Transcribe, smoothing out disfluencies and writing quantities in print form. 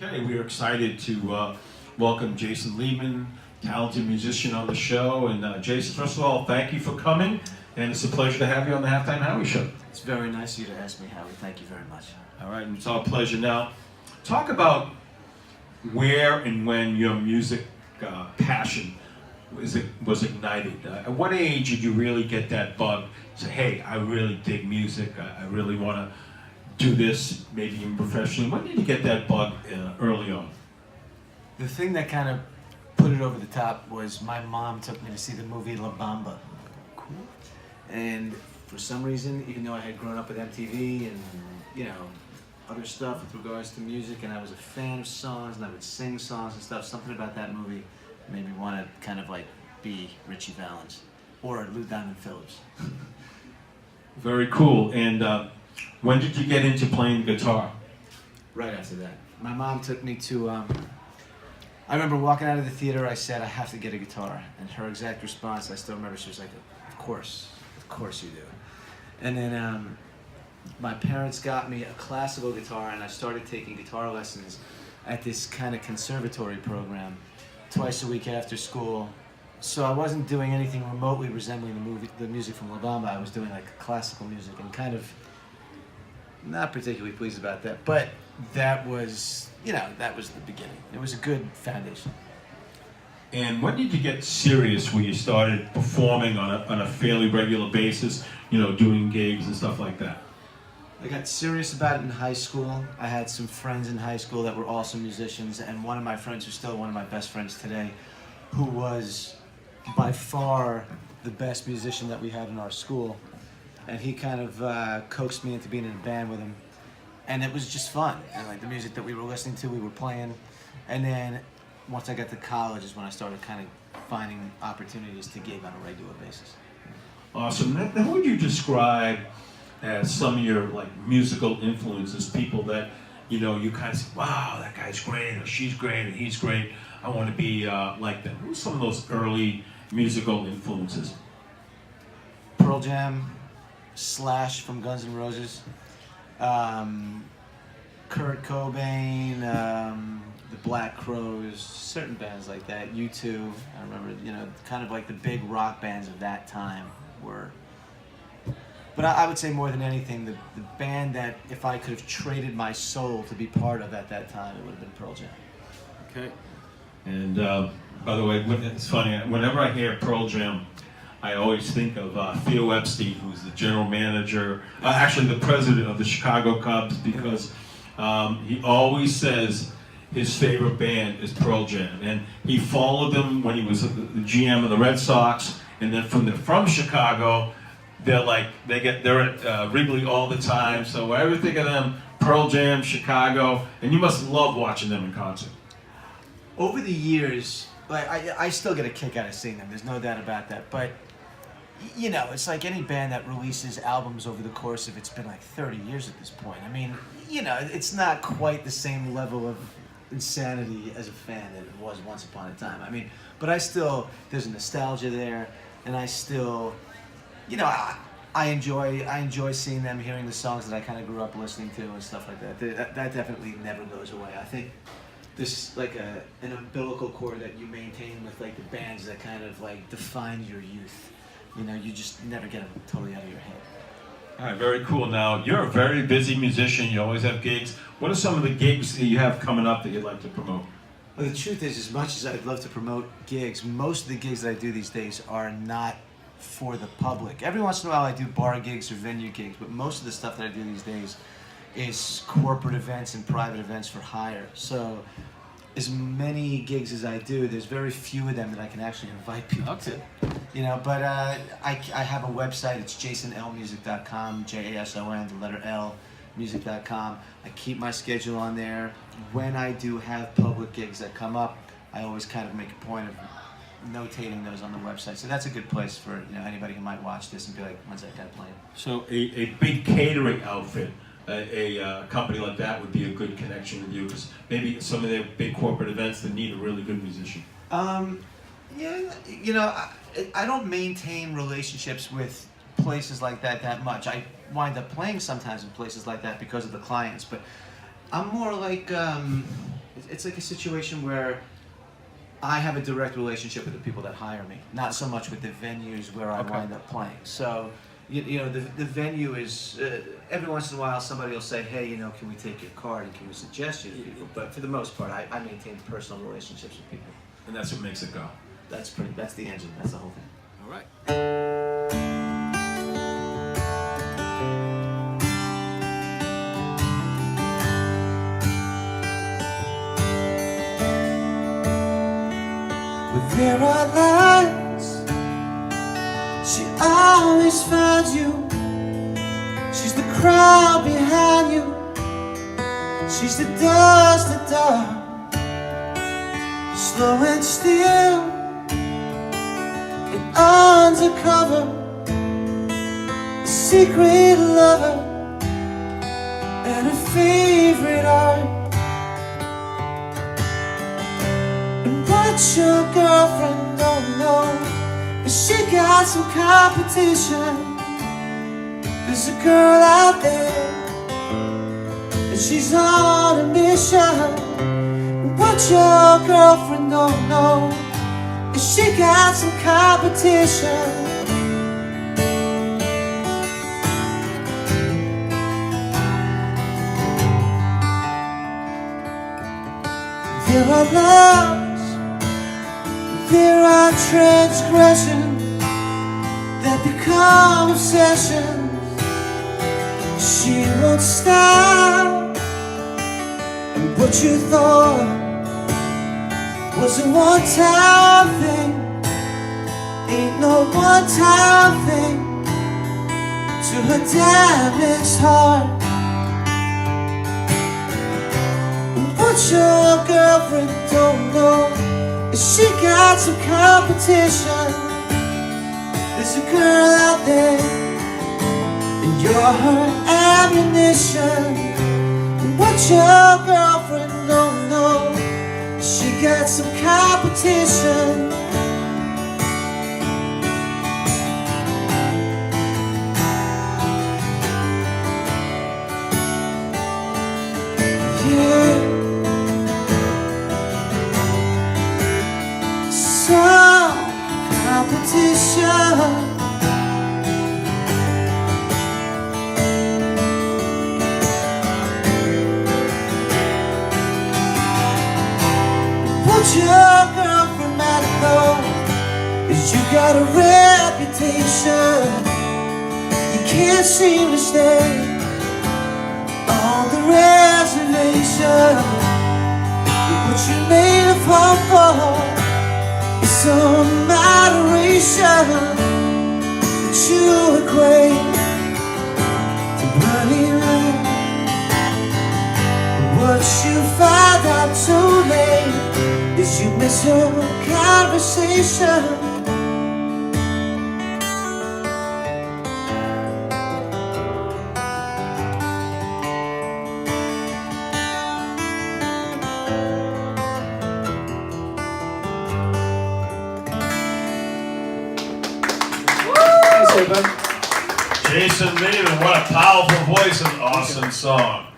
Okay, we are excited to welcome Jason Liebman, talented musician on the show. And Jason, first of all, thank you for coming, and it's a pleasure to have you on the Halftime Howie Show. It's very nice of you to ask me, Howie. Thank you very much. All right, and it's our pleasure. Now, talk about where and when your music passion was ignited. At what age did you really get that bug? Say, hey, I really dig music. I really want to do this, maybe even professionally. When did you get that bug early on? The thing that kind of put it over the top was my mom took me to see the movie La Bamba. Cool. And for some reason, even though I had grown up with MTV and, you know, other stuff with regards to music, and I was a fan of songs, and I would sing songs and stuff, something about that movie made me want to kind of like be Richie Valens or Lou Diamond Phillips. Very cool. And when did you get into playing guitar? Right after that. My mom took me to, I remember walking out of the theater, I said, I have to get a guitar. And her exact response, I still remember, she was like, of course you do. And then my parents got me a classical guitar, and I started taking guitar lessons at this kind of conservatory program twice a week after school. So I wasn't doing anything remotely resembling the music from La Bamba. I was doing like classical music, and kind of not particularly pleased about that. But that was, you know, that was the beginning. It was a good foundation. And when did you get serious where you started performing on a fairly regular basis, you know, doing gigs and stuff like that? I got serious about it in high school. I had some friends in high school that were also musicians, and one of my friends, who's still one of my best friends today, who was by far the best musician that we had in our school. And he kind of coaxed me into being in a band with him. And it was just fun. And like the music that we were listening to, we were playing. And then once I got to college is when I started kind of finding opportunities to gig on a regular basis. Awesome. Now, who would you describe as some of your like musical influences, people that, you know, you kind of say, wow, that guy's great, or she's great, or he's great, I want to be like them? Who's some of those early musical influences? Pearl Jam, Slash from Guns N' Roses, Kurt Cobain, the Black Crowes, certain bands like that, U2. I remember, you know, kind of like the big rock bands of that time were. But I would say more than anything, the band that if I could have traded my soul to be part of at that time, it would have been Pearl Jam. Okay. And by the way, it's funny, whenever I hear Pearl Jam, I always think of Theo Epstein, who's the general manager, actually the president of the Chicago Cubs, because he always says his favorite band is Pearl Jam. And he followed them when he was the GM of the Red Sox, and then from Chicago, they're at Wrigley all the time. So whenever you think of them, Pearl Jam, Chicago, and you must love watching them in concert. Over the years, like I still get a kick out of seeing them. There's no doubt about that. But you know, it's like any band that releases albums over the course of, it's been like 30 years at this point. I mean, you know, it's not quite the same level of insanity as a fan that it was once upon a time. I mean, but there's a nostalgia there, and I still, you know, I enjoy seeing them, hearing the songs that I kind of grew up listening to and stuff like that. That definitely never goes away. I think there's like an umbilical cord that you maintain with like the bands that kind of like define your youth. You know, you just never get them totally out of your head. All right, very cool. Now, you're a very busy musician. You always have gigs. What are some of the gigs that you have coming up that you'd like to promote? Well, the truth is, as much as I'd love to promote gigs, most of the gigs that I do these days are not for the public. Every once in a while I do bar gigs or venue gigs, but most of the stuff that I do these days is corporate events and private events for hire. So as many gigs as I do, there's very few of them that I can actually invite people to. You know, but I have a website. It's jasonlmusic.com, Jason, the letter L, music.com. I keep my schedule on there. When I do have public gigs that come up, I always kind of make a point of notating those on the website. So that's a good place for, you know, anybody who might watch this and be like, when's that guy playing? So a big catering outfit, a company like that would be a good connection with you, because maybe some of their big corporate events that need a really good musician. Yeah, you know, I don't maintain relationships with places like that much. I wind up playing sometimes in places like that because of the clients, but I'm more like, It's like a situation where I have a direct relationship with the people that hire me, not so much with the venues where I wind up playing. So, you know, the venue is, every once in a while somebody will say, hey, you know, can we take your card and can we suggest you to people? But for the most part, I maintain personal relationships with people. And that's what makes it go. That's the engine, that's the whole thing. All right. But there are lights, she always finds you. She's the crowd behind you. She's the dust at dawn, slow and still and undercover, a secret lover and a favorite art. And what your girlfriend don't know is she got some competition. There's a girl out there and she's on a mission. And what your girlfriend don't know is she got some competition. There are loves, there are transgressions that become obsessions. She won't stop, and what you thought was a one-time thing ain't no one-time thing to her damaged heart. And what your girlfriend don't know is she got some competition. There's a girl out there and you're her ammunition. And what your girlfriend don't know, she got some competition. Yeah, some competition. What your girlfriend might know is you got a reputation. You can't seem to stay on the reservation. But what you made of hope for is some adoration that you equate to burning rain. What you find out too late is you miss her conversation. Thanks, everybody. Jason Liebman, what a powerful voice and awesome song.